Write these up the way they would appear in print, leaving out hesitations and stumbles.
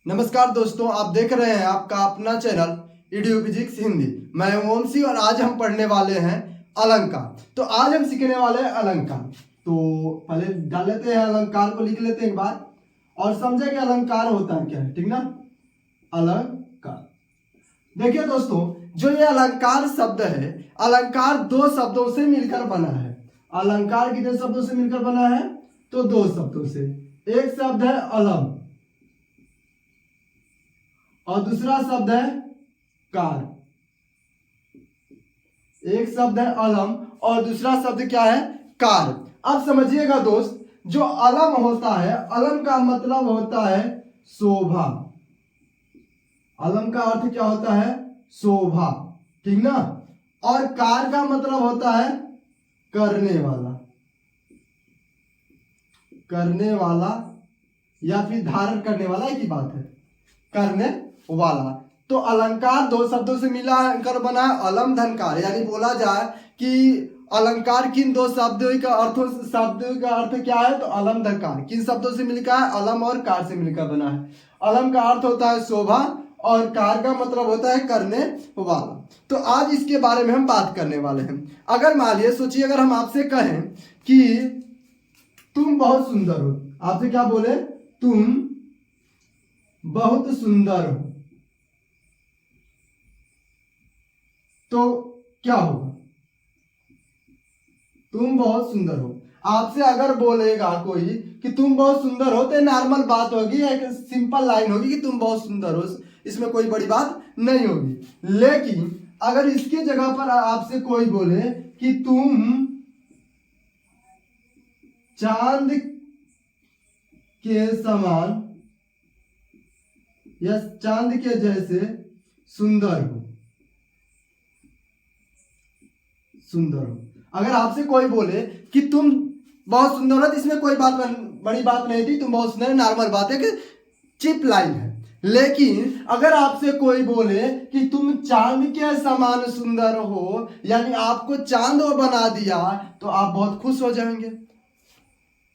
नमस्कार दोस्तों, आप देख रहे हैं आपका अपना चैनल ईडीयू फिजिक्स हिंदी। मैं हूं ओमसी और आज हम पढ़ने वाले हैं अलंकार। तो आज हम सीखने वाले हैं अलंकार। तो पहले डाल लेते हैं अलंकार को, लिख लेते हैं एक बार और समझे कि अलंकार होता है क्या है। ठीक ना, अलंकार। देखिए दोस्तों, जो ये अलंकार शब्द है, अलंकार दो शब्दों से मिलकर बना है। अलंकार कितने शब्दों से मिलकर बना है? तो दो शब्दों से। एक शब्द है अलम और दूसरा शब्द है कार। एक शब्द है अलम और दूसरा शब्द क्या है? कार। अब समझिएगा दोस्त, जो अलम होता है, अलम का मतलब होता है शोभा। अलम का अर्थ क्या होता है? शोभा। ठीक ना। और कार का मतलब होता है करने वाला, करने वाला या फिर धारण करने वाला, एक ही बात है, करने वाला। तो अलंकार दो शब्दों से मिला कर बना है, अलम धनकार। यानी बोला जाए कि अलंकार किन दो शब्दों का अर्थ क्या है? तो अलम धनकार किन शब्दों से मिलकर है? अलम और कार से मिलकर बना है। अलम का अर्थ होता है शोभा और कार का मतलब होता है करने वाला। तो आज इसके बारे में हम बात करने वाले हैं। अगर मान लिया, सोचिए, अगर हम आपसे कहें कि तुम बहुत सुंदर हो, आपसे क्या बोले? तुम बहुत सुंदर हो, तो क्या होगा? तुम बहुत सुंदर हो। आपसे अगर बोलेगा कोई कि तुम बहुत सुंदर हो, तो नॉर्मल बात होगी, एक सिंपल लाइन होगी कि तुम बहुत सुंदर हो, इसमें कोई बड़ी बात नहीं होगी। लेकिन अगर इसके जगह पर आपसे कोई बोले कि तुम चांद के समान या चांद के जैसे सुंदर हो, सुंदर हो। अगर आपसे कोई बोले कि तुम बहुत सुंदर हो, तो इसमें कोई बड़ी बात नहीं थी, तुम बहुत सुंदर, नॉर्मल बात है, कि चिप लाइन है। लेकिन अगर आपसे कोई बोले कि तुम चांद के समान सुंदर हो, यानी आपको चांद बना दिया, तो आप बहुत खुश हो जाएंगे।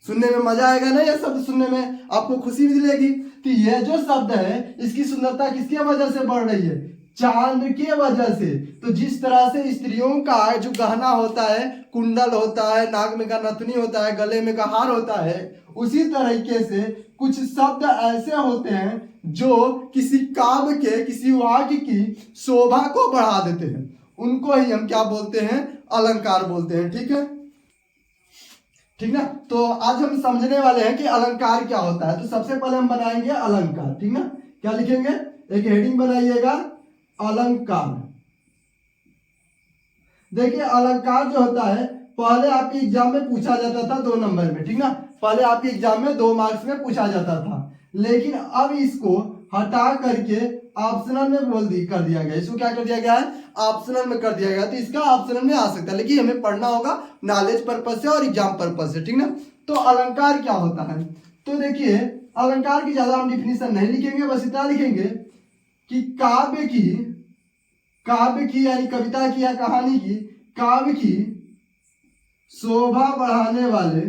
सुनने में मजा आएगा ना, यह शब्द सुनने में आपको खुशी मिलेगी कि यह जो शब्द है, इसकी सुंदरता किसकी वजह से बढ़ रही है? चांद के वजह से। तो जिस तरह से स्त्रियों का जो गहना होता है, कुंडल होता है, नाक में का नथनी होता है, गले में का हार होता है, उसी तरीके से कुछ शब्द ऐसे होते हैं जो किसी काव्य के, किसी वाक्य की शोभा को बढ़ा देते हैं। उनको ही हम क्या बोलते हैं? अलंकार बोलते हैं। ठीक है, ठीक ना। तो आज हम समझने वाले हैं कि अलंकार क्या होता है। तो सबसे पहले हम बनाएंगे अलंकार। ठीक ना, क्या लिखेंगे? एक हेडिंग बनाइएगा, अलंकार। देखिए, अलंकार जो होता है, पहले आपके एग्जाम में पूछा जाता था 2 नंबर में। ठीक ना, पहले आपके एग्जाम में 2 मार्क्स में पूछा जाता था, लेकिन अब इसको हटा करके ऑप्शनल में कर दिया गया। इसको क्या कर दिया गया है? ऑप्शनल में कर दिया गया। तो इसका ऑप्शनल में आ सकता है, लेकिन हमें पढ़ना होगा नॉलेज पर्पज से और एग्जाम पर्पज से। ठीक ना। तो अलंकार क्या होता है? तो देखिए, अलंकार की ज्यादा हम डिफिनीशन नहीं लिखेंगे, बस इतना लिखेंगे कि काव्य की यानी कविता की या कहानी की, काव्य की शोभा बढ़ाने वाले,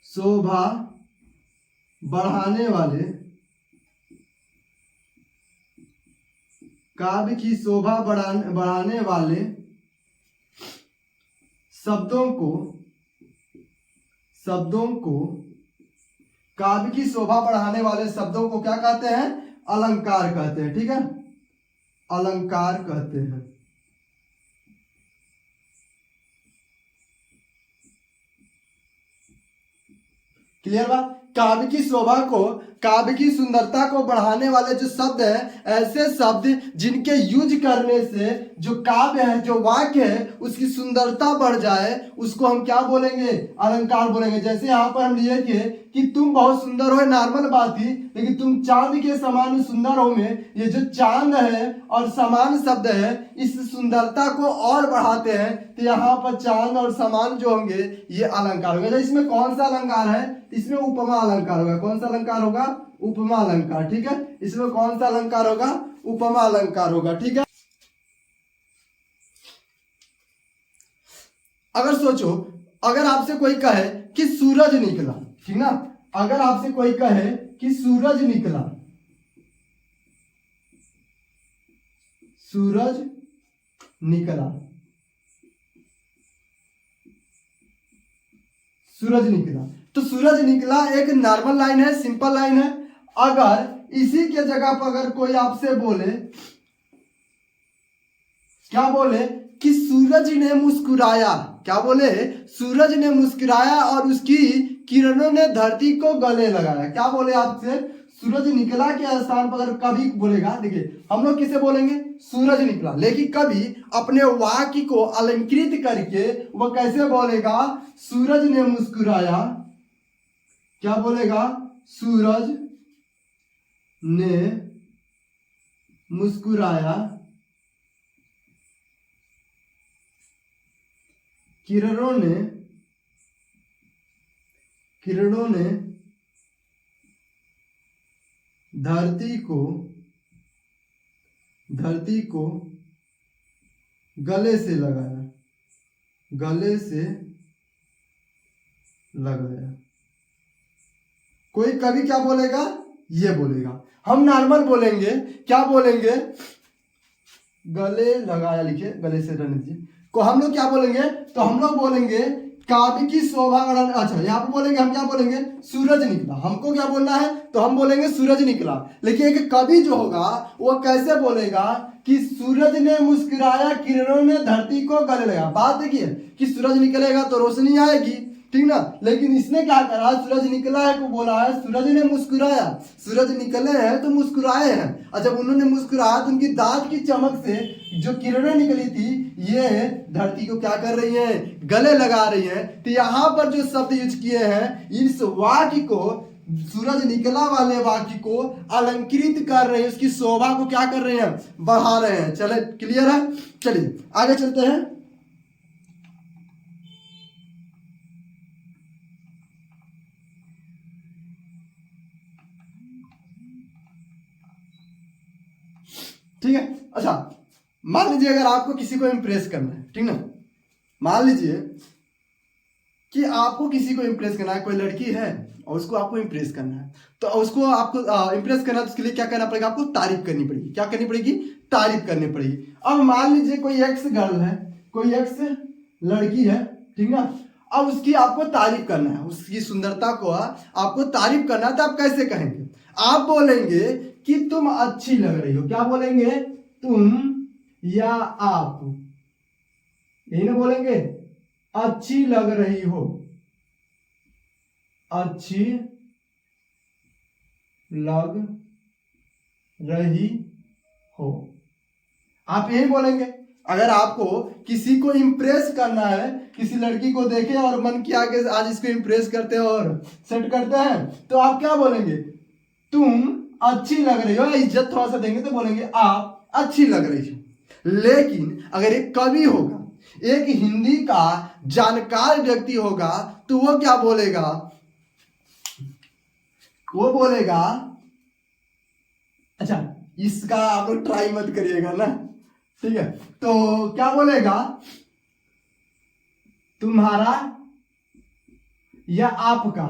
शोभा बढ़ाने वाले, काव्य की शोभा बढ़ाने वाले शब्दों को काव्य की शोभा बढ़ाने वाले शब्दों को क्या कहते हैं? अलंकार कहते हैं। ठीक है, अलंकार कहते हैं। क्लियर बात? काव्य की शोभा को, काव्य की सुंदरता को बढ़ाने वाले जो शब्द हैं, ऐसे शब्द जिनके यूज करने से जो काव्य है, जो वाक्य है, उसकी सुंदरता बढ़ जाए, उसको हम क्या बोलेंगे? अलंकार बोलेंगे। जैसे यहाँ पर हम लिए थे कि तुम बहुत सुंदर हो, नॉर्मल बात थी, लेकिन तुम चांद के समान सुंदर हो में ये जो चांद है और समान शब्द है, इस सुंदरता को और बढ़ाते हैं। तो यहाँ पर चांद और समान जो होंगे, ये अलंकार होगा। इसमें कौन सा अलंकार है? इसमें उपमा अलंकार होगा। कौन सा अलंकार होगा? उपमा अलंकार। ठीक है, इसमें कौन सा अलंकार होगा? उपमा अलंकार होगा। ठीक है। अगर सोचो, अगर आपसे कोई कहे कि सूरज निकला, ठीक ना, अगर आपसे कोई कहे कि सूरज निकला, सूरज निकला, सूरज निकला। तो सूरज निकला एक नॉर्मल लाइन है, सिंपल लाइन है। अगर इसी के जगह पर अगर कोई आपसे बोले, क्या बोले कि सूरज ने मुस्कुराया, क्या बोले, सूरज ने मुस्कुराया और उसकी किरणों ने धरती को गले लगाया, क्या बोले आपसे, सूरज निकला के स्थान पर अगर कभी बोलेगा, देखिए हम लोग किसे बोलेंगे, सूरज निकला, लेकिन कभी अपने वाक्य को अलंकृत करके वो कैसे बोलेगा, सूरज ने मुस्कुराया, क्या बोलेगा, सूरज ने मुस्कुराया, किरणों ने धरती को गले से लगाया, गले से लगाया। कोई कभी क्या बोलेगा, ये बोलेगा। हम नॉर्मल बोलेंगे, क्या बोलेंगे, गले लगाया, लिखिए गले से रहने दीजिए को हम लोग क्या बोलेंगे, तो हम लोग बोलेंगे काव्य की शोभा। अच्छा यहाँ पे बोलेंगे, हम क्या बोलेंगे, सूरज निकला। हमको क्या बोलना है, तो हम बोलेंगे सूरज निकला। लेकिन एक कवि जो होगा वो कैसे बोलेगा कि सूरज ने मुस्कुराया, किरणों ने धरती को गले लगाया। बात देखिए कि सूरज निकलेगा तो रोशनी आएगी, ठीक ना, लेकिन इसने क्या करा, सूरज निकला है को बोला है, सूरज ने मुस्कुराया, सूरज निकले हैं तो मुस्कुराए हैं। और जब उन्होंने मुस्कुराया तो उनकी दांत की चमक से जो किरणें निकली थी ये धरती को क्या कर रही हैं, गले लगा रही हैं। तो यहाँ पर जो शब्द यूज किए हैं, इस वाक्य को, सूरज निकला वाले वाक्य को अलंकृत कर रहे हैं, उसकी शोभा को क्या कर रहे हैं, बढ़ा रहे हैं। चले, क्लियर है, चलिए आगे चलते हैं। ठीक है, अच्छा मान लीजिए अगर आपको किसी को इम्प्रेस करना है, ठीक ना, मान लीजिए कि आपको किसी को इम्प्रेस करना है, कोई लड़की है और उसको आपको इम्प्रेस करना है, तो उसको आपको इम्प्रेस करना है तो उसके लिए क्या करना पड़ेगा, आपको तारीफ करनी पड़ेगी। क्या करनी पड़ेगी, तारीफ करनी पड़ेगी। अब मान लीजिए कोई एक्स गर्ल है, कोई एक्स लड़की है, ठीक ना, अब उसकी आपको तारीफ करना है, उसकी सुंदरता को आपको तारीफ करना है, तो आप कैसे कहेंगे, आप बोलेंगे कि तुम अच्छी लग रही हो। क्या बोलेंगे, तुम या आप, यही ना बोलेंगे, अच्छी लग रही हो, अच्छी लग रही हो, आप यही बोलेंगे। अगर आपको किसी को इम्प्रेस करना है, किसी लड़की को देखे और मन किया कि आज इसको इम्प्रेस करते हैं और सेट करते हैं, तो आप क्या बोलेंगे, तुम अच्छी लग रही हो, इज्जत थोड़ा सा देंगे तो बोलेंगे आप अच्छी लग रही हो। लेकिन अगर एक कवि होगा, एक हिंदी का जानकार व्यक्ति होगा, तो वो क्या बोलेगा, वो बोलेगा, अच्छा इसका आप लोग ट्राई मत करिएगा ना, ठीक है, तो क्या बोलेगा, तुम्हारा या आपका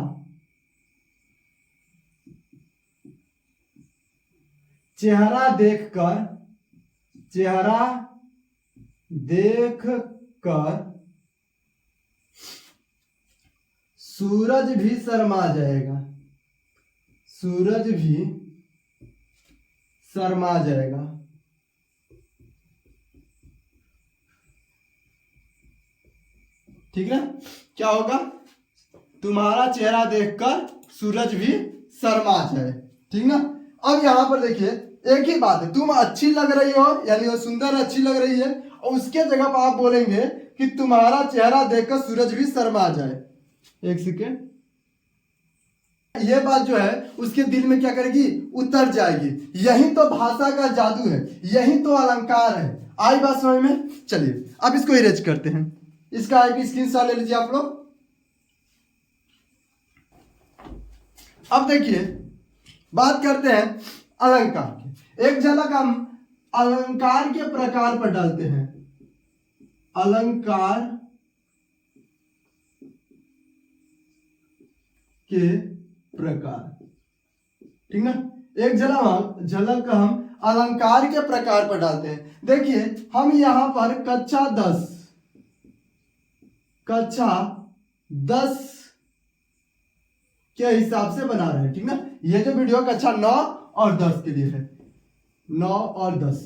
चेहरा देखकर सूरज भी शर्मा जाएगा, सूरज भी शर्मा जाएगा। ठीक है, क्या होगा, तुम्हारा चेहरा देखकर सूरज भी शर्मा जाए, ठीक ना। अब यहां पर देखिए एक ही बात है, तुम अच्छी लग रही हो, यानी वो सुंदर अच्छी लग रही है, और उसके जगह पर आप बोलेंगे कि तुम्हारा चेहरा देखकर सूरज भी शर्मा जाए। एक सेकेंड, ये बात जो है उसके दिल में क्या करेगी, उतर जाएगी। यही तो भाषा का जादू है, यही तो अलंकार है। आई बात समझ में, चलिए अब इसको इरेज करते हैं। इसका एक स्क्रीनशॉट ले लीजिए आप लोग। अब देखिए बात करते हैं अलंकार की। एक झलक हम अलंकार के प्रकार पर डालते हैं, अलंकार के प्रकार, ठीक ना। एक झलक हम अलंकार के प्रकार पर डालते हैं। देखिए हम यहां पर कक्षा 10 के हिसाब से बना रहे हैं, ठीक ना। ये जो वीडियो कक्षा 9 और 10 के लिए है, 9 और 10,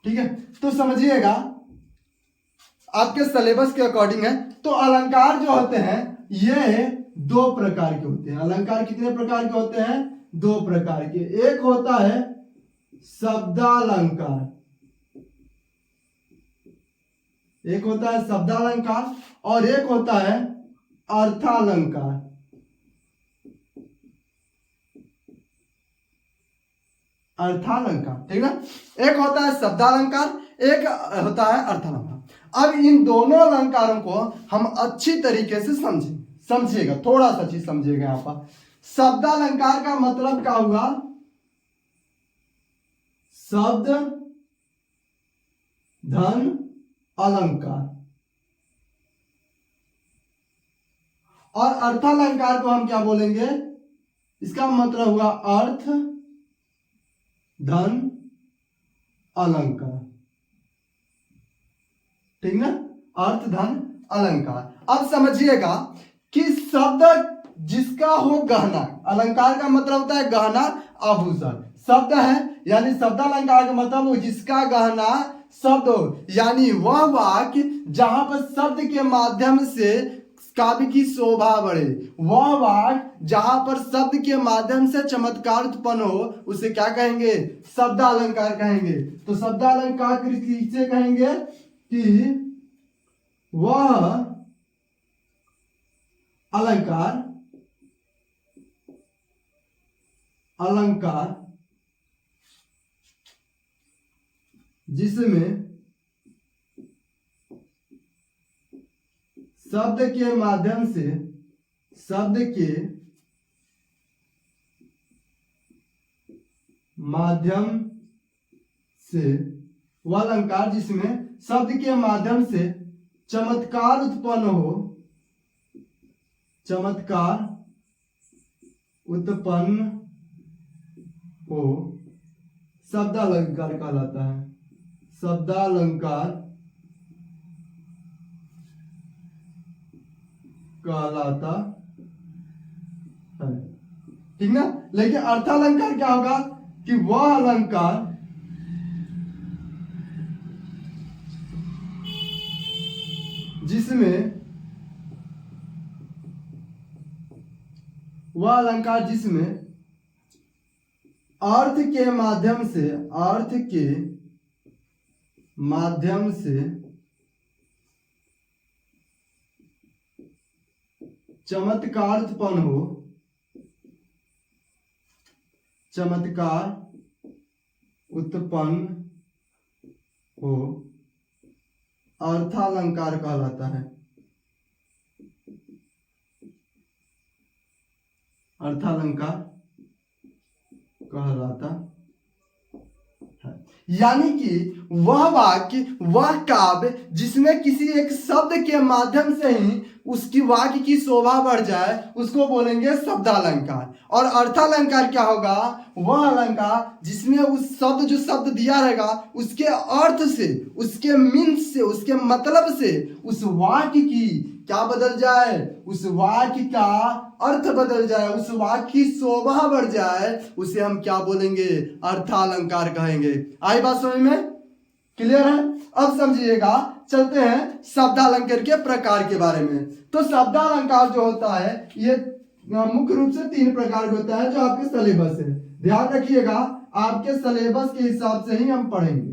ठीक है। तो समझिएगा आपके सिलेबस के अकॉर्डिंग है। तो अलंकार जो होते हैं ये 2 प्रकार के होते हैं। अलंकार कितने प्रकार के होते हैं? 2 प्रकार के। एक होता है शब्दालंकार, एक होता है शब्दालंकार और एक होता है अर्थालंकार। अर्थालंकार, ठीक ना। एक होता है शब्दालंकार, एक होता है अर्थालंकार। अब इन दोनों अलंकारों को हम अच्छी तरीके से समझिएगा, थोड़ा सा चीज समझिएगा। यहां पर शब्दालंकार का मतलब क्या हुआ? शब्द धन अलंकार। और अर्थालंकार को हम क्या बोलेंगे? इसका मतलब हुआ अर्थ धन अलंकार, ठीक ना। अर्थ धन अलंकार। अब समझिएगा कि शब्द जिसका हो गहना, अलंकार का मतलब होता है गहना आभूषण। शब्द है यानी शब्दालंकार का मतलब हो जिसका गहना शब्द हो, यानी वह वाक्य जहां पर शब्द के माध्यम से काव्य की शोभा बढ़े, वह वाक्य जहां पर शब्द के माध्यम से चमत्कार उत्पन्न हो, उसे क्या कहेंगे? शब्दालंकार कहेंगे। तो शब्दालंकार किसे कहेंगे? कि वह अलंकार जिसमें शब्द के माध्यम से वह अलंकार जिसमें शब्द के माध्यम से चमत्कार उत्पन्न हो, शब्दालंकार कहलाता है। शब्दालंकार कहलाता है, ठीक ना। लेकिन अर्थालंकार क्या होगा? कि वह अलंकार जिसमें अर्थ के माध्यम से चमत्कार उत्पन्न हो, अर्थालंकार कहलाता है। अर्थालंकार कहलाता है, यानी कि वह वाक्य, वह काव्य जिसमें किसी एक शब्द के माध्यम से ही उसकी वाक्य की शोभा बढ़ जाए, उसको बोलेंगे शब्दालंकार। और अर्थालंकार क्या होगा? वह अलंकार जिसमें उस शब्द, जो शब्द दिया रहेगा, उसके अर्थ से, उसके मीन्स से, उसके मतलब से उस वाक्य की क्या बदल जाए? उस वाक्य का अर्थ बदल जाए, उस वाक्य की शोभा बढ़ जाए, उसे हम क्या बोलेंगे? अर्थालंकार कहेंगे। आई बात समझ में? क्लियर है? अब समझिएगा, चलते हैं शब्दालंकार के प्रकार के बारे में। तो शब्दालंकार जो होता है ये मुख्य रूप से 3 प्रकार का होता है, जो आपके सिलेबस है। ध्यान रखिएगा, आपके सिलेबस के हिसाब से ही हम पढ़ेंगे।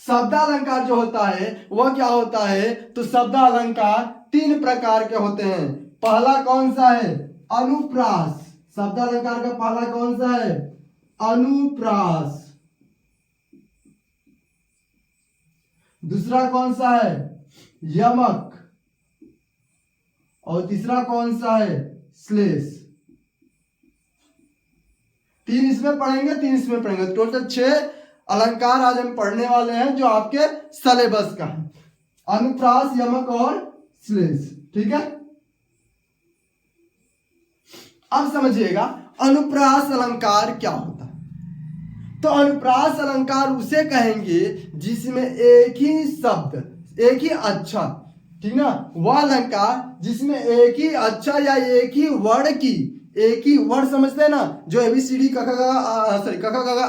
शब्दालंकार जो होता है वह क्या होता है? तो शब्दालंकार 3 प्रकार के होते हैं। पहला कौन सा है? अनुप्रास। शब्दालंकार का पहला कौन सा है? अनुप्रास। दूसरा कौन सा है? यमक। और तीसरा कौन सा है? श्लेष। 3 इसमें पढ़ेंगे, 3 इसमें पढ़ेंगे। टोटल 6 अलंकार आज हम पढ़ने वाले हैं, जो आपके सिलेबस का है। अनुप्रास, यमक और श्लेष, ठीक है। अब समझिएगा, अनुप्रास अलंकार क्या होता है? तो अनुप्रास अलंकार उसे कहेंगे जिसमें एक ही शब्द, एक ही अक्षर, ठीक ना, वह अलंकार जिसमें एक ही अक्षर या एक ही वर्ण की, एक ही वर्ड समझते हैं ना, जो ABCD क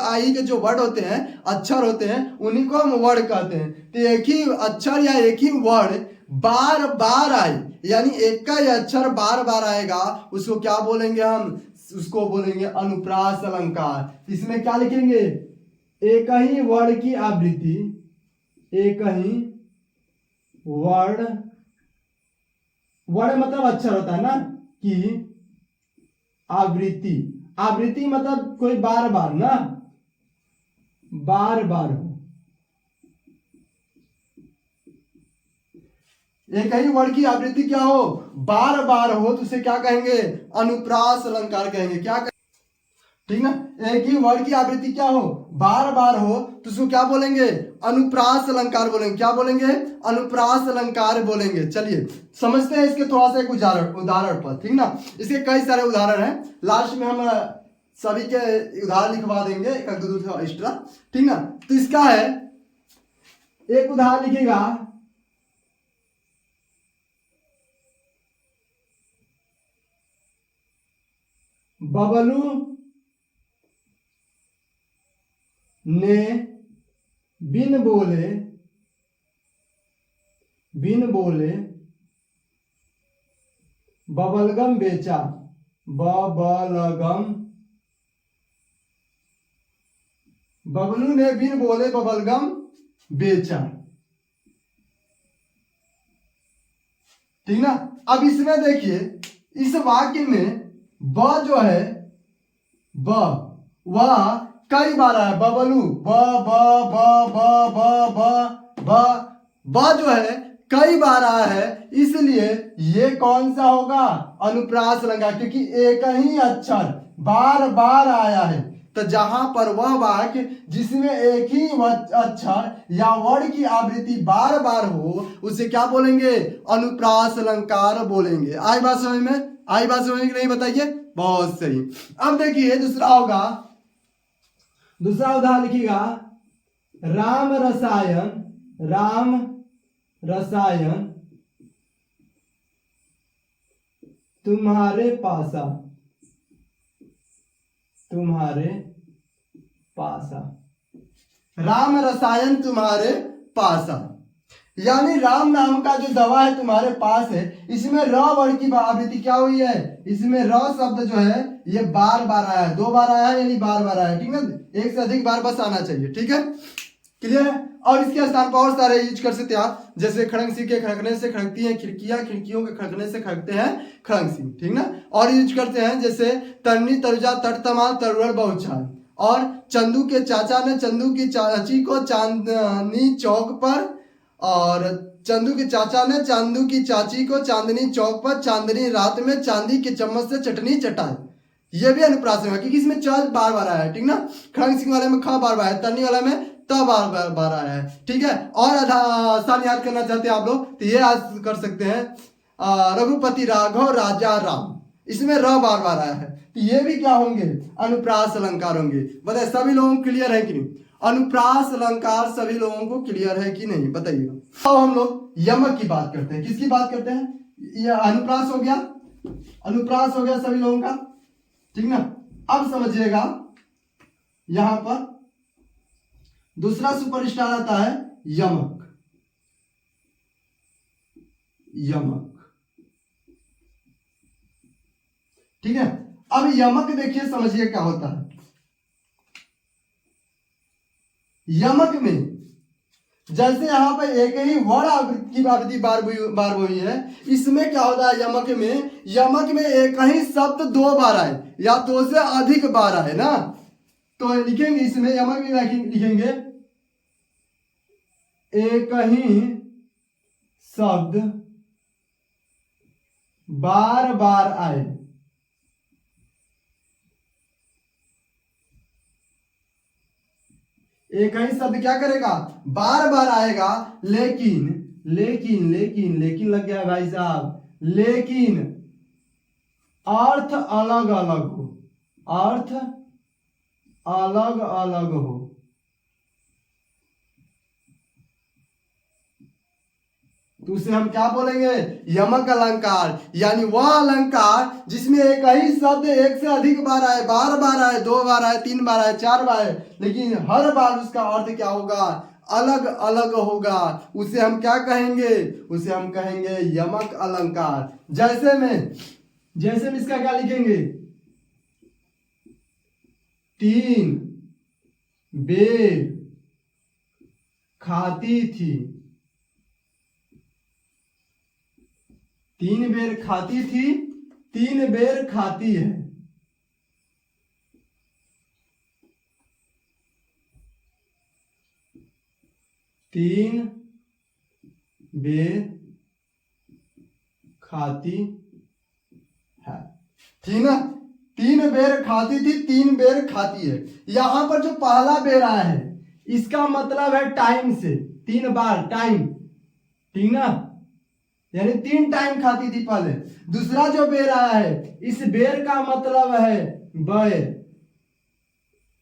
आई के जो वर्ड होते हैं, अक्षर होते हैं, उन्हीं को हम वर्ड कहते हैं। तो एक ही अक्षर या एक ही वर्ड बार बार आए, यानी एक का ही अक्षर बार बार आएगा, उसको क्या बोलेंगे हम? उसको बोलेंगे अनुप्रास अलंकार। इसमें क्या लिखेंगे? एक ही वर्ड की आवृत्ति, एक ही वर्ड, वर्ड मतलब अक्षर होता है ना, कि आवृत्ति, आवृत्ति मतलब कोई बार बार ना, बार बार हो, एक ही वर्ड की आवृत्ति क्या हो? बार बार हो, तो उसे क्या कहेंगे? अनुप्रास अलंकार कहेंगे। क्या कहेंगे? ठीक ना, एक ही वर्ड की आवृत्ति क्या हो? बार बार हो, तो उसको क्या बोलेंगे? अनुप्रास अलंकार बोलेंगे। क्या बोलेंगे? अनुप्रास अलंकार बोलेंगे। चलिए समझते हैं इसके थोड़ा सा एक उदाहरण पर, ठीक ना। इसके कई सारे उदाहरण हैं, लास्ट में हम सभी के उदाहरण लिखवा देंगे, एक दूसरा एक्स्ट्रा, ठीक ना। तो इसका है, एक उदाहरण लिखिएगा, बबलू ने बिन बोले बबलगम बेचा, बबलगम, बबलू ने बिन बोले बबलगम बेचा, ठीक ना। अब इसमें देखिए, इस वाक्य में ब जो है, ब, वह कई बार आया, बबलू, ब ब ब ब ब ब ब ब जो है कई बार आया है, इसलिए ये कौन सा होगा? अनुप्रास अलंकार, क्योंकि एक ही अक्षर बार बार आया है। तो जहां पर वह वाक्य जिसमें एक ही अक्षर या वर्ण की आवृत्ति बार बार हो, उसे क्या बोलेंगे? अनुप्रास अलंकार बोलेंगे। आई बात समझ में? आई बात समझ में नहीं? बताइए। बहुत सही। अब देखिए दूसरा होगा, दूसरा उदाहरण लिखिएगा, राम रसायन तुम्हारे पासा, राम रसायन तुम्हारे पासा, यानी राम नाम का जो दवा है तुम्हारे पास है, इसमें र वर्ण की आवृत्ति क्या हुई है? इसमें र शब्द जो है ये बार बार आया है, 2 बार आया है, यानी बार बार आया है, ठीक है। एक से अधिक बार बस आना चाहिए, ठीक है, क्लियर है। और इसके स्थान पर और सारे यूज कर सकते हैं आप, जैसे खड़ंग सिंह के खड़कने से खड़कती हैं खिड़कियां, खिड़कियों के खड़कने से खड़कते हैं खड़ंग सिंह, ठीक ना। और यूज करते हैं जैसे तरनी तरुजा तटतमाल तरुअर बहुछाल, और चंदू के चाचा ने चंदू की चाची को चांदनी चौक पर, और चंदू के चाचा ने चंदू की चाची को चांदनी चौक पर चांदनी रात में चांदी के चम्मच से चटनी चटाई। ये भी अनुप्रास है, क्योंकि इसमें च बार बार आया है, ठीक ना। खड़ंग सिंह वाले में ख बार बार है, तरनी वाले में त बार बार आया है, ठीक है। और आसान याद करना चाहते हैं आप लोग, तो ये याद कर सकते हैं, रघुपति राघव राजा राम, इसमें र बार बार आया है, तो ये भी क्या होंगे? अनुप्रास अलंकार होंगे। बताइए सभी लोगों को क्लियर है कि नहीं? अनुप्रास अलंकार सभी लोगों को क्लियर है कि नहीं? बताइए। अब हम लोग यमक की बात करते हैं। किसकी बात करते हैं? यह अनुप्रास हो गया, अनुप्रास हो गया सभी लोगों का, ठीक ना। अब समझिएगा, यहां पर दूसरा सुपरस्टार आता है यमक, ठीक है। अब यमक देखिए, समझिए क्या होता है। यमक में जैसे यहां पर एक ही वर्ण की आवृत्ति बार हुई है, इसमें क्या होता है? यमक में एक ही शब्द 2 बार आए या 2 से अधिक बार आए ना, तो लिखेंगे इसमें, यमक में लिखेंगे एक ही शब्द बार बार आए, एक ही शब्द क्या करेगा? बार बार आएगा, लेकिन लग गया भाई साहब, लेकिन अर्थ अलग अलग हो, अर्थ अलग अलग हो। तो उसे हम क्या बोलेंगे? यमक अलंकार। यानी वह अलंकार जिसमें एक ही शब्द एक से अधिक बार आए, बार बार आए, 2 बार आए, 3 बार आए, 4 बार आए, लेकिन हर बार उसका अर्थ क्या होगा? अलग अलग होगा। उसे हम क्या कहेंगे? उसे हम कहेंगे यमक अलंकार। जैसे में इसका क्या लिखेंगे? 3 बेर खाती थी। 3 बेर खाती थी, 3 बेर खाती है। तीन बेर खाती है, ठीक ना? 3 बेर खाती थी, 3 बेर खाती है। यहां पर जो पहला बेर आया है इसका मतलब है टाइम से, 3 बार टाइम, ठीक ना? यानी 3 टाइम खाती थी पहले। दूसरा जो बेर आया है इस बेर का मतलब है बैर,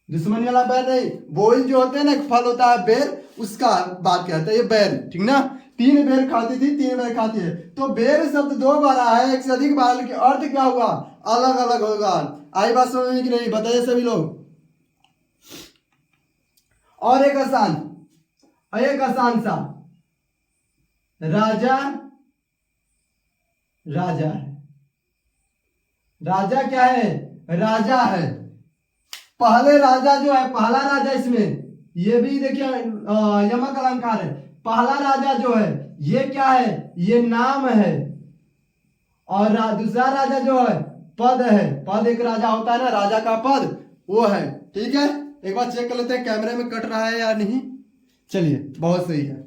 दुश्मनी वाला बैर नहीं। बोल जो होते हैं ना, फल होता है बेर, उसका बात कहते हैं ये बैर, ठीक ना? 3 बेर खाती थी, 3 बेर खाती है। तो बेर शब्द 2 बार आया है, एक से अधिक बार, के अर्थ क्या होगा? अलग अलग होगा। आई बात समझ में कि नहीं? बताइए सभी लोग। और एक आसान सा, राजा राजा है। राजा क्या है? राजा है। पहले राजा जो है, पहला राजा इसमें ये भी देखिए यमक अलंकार है। पहला राजा जो है ये क्या है? ये नाम है। और दूसरा राजा जो है पद है। पद एक राजा होता है ना, राजा का पद वो है, ठीक है? एक बार चेक कर लेते हैं कैमरे में कट रहा है या नहीं। चलिए, बहुत सही है।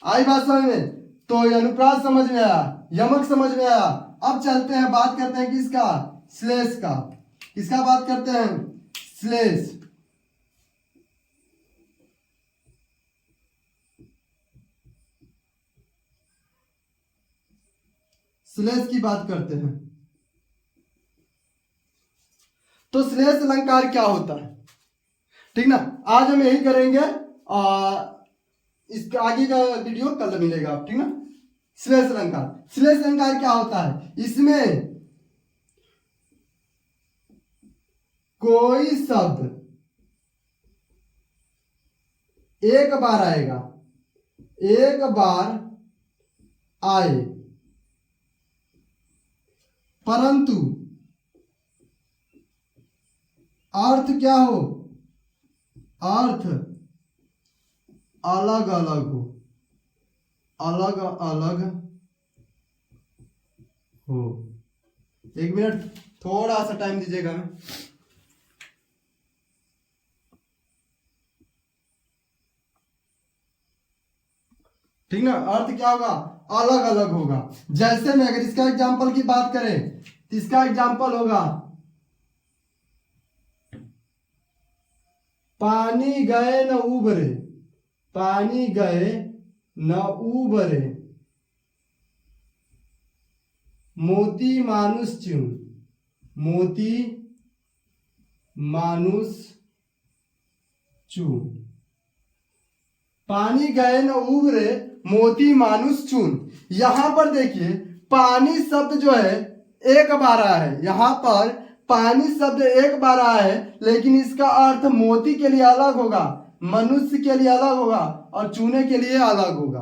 आई बात समझ में? तो अनुप्रास समझ में आया, यमक समझ में आया। अब चलते हैं, बात करते हैं किसका? श्लेष का। किसका बात करते हैं? श्लेष। श्लेष की बात करते हैं। तो श्लेष अलंकार क्या होता है, ठीक ना? आज हम यही करेंगे, इसका आगे का वीडियो कल मिलेगा, ठीक ना? श्लेष अलंकार। श्लेष अलंकार क्या होता है? इसमें कोई शब्द एक बार आएगा, एक बार आए, परंतु अर्थ क्या हो? अर्थ अलग अलग हो, अलग अलग हो। 1 मिनट थोड़ा सा टाइम दीजिएगा मैं। ठीक ना? अर्थ क्या होगा? अलग अलग होगा। जैसे में अगर इसका एग्जांपल की बात करें तो इसका एग्जांपल होगा, पानी गए न उबरे, पानी गए न उबरे, मोती मानुष चून, मोती मानुष चून। पानी गए न उबरे, मोती मानुष चून। यहां पर देखिए पानी शब्द जो है एक बार आया है। यहां पर पानी शब्द एक बार आया है, लेकिन इसका अर्थ मोती के लिए अलग होगा, मनुष्य के लिए अलग होगा और चूने के लिए अलग होगा।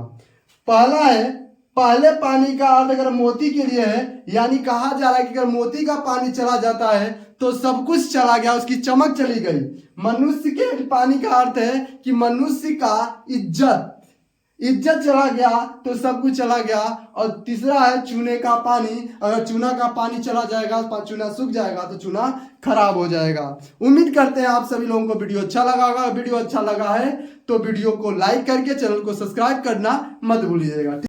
पहला है, पहले पानी का अर्थ अगर मोती के लिए है, यानी कहा जा रहा है कि अगर मोती का पानी चला जाता है तो सब कुछ चला गया, उसकी चमक चली गई। मनुष्य के पानी का अर्थ है कि मनुष्य का इज्जत चला गया तो सब कुछ चला गया। और तीसरा है चूने का पानी, अगर चूना का पानी चला जाएगा, चूना सूख जाएगा तो चूना खराब हो जाएगा। उम्मीद करते हैं आप सभी लोगों को वीडियो अच्छा लगा होगा। वीडियो अच्छा लगा है तो वीडियो को लाइक करके चैनल को सब्सक्राइब करना मत भूलिएगा।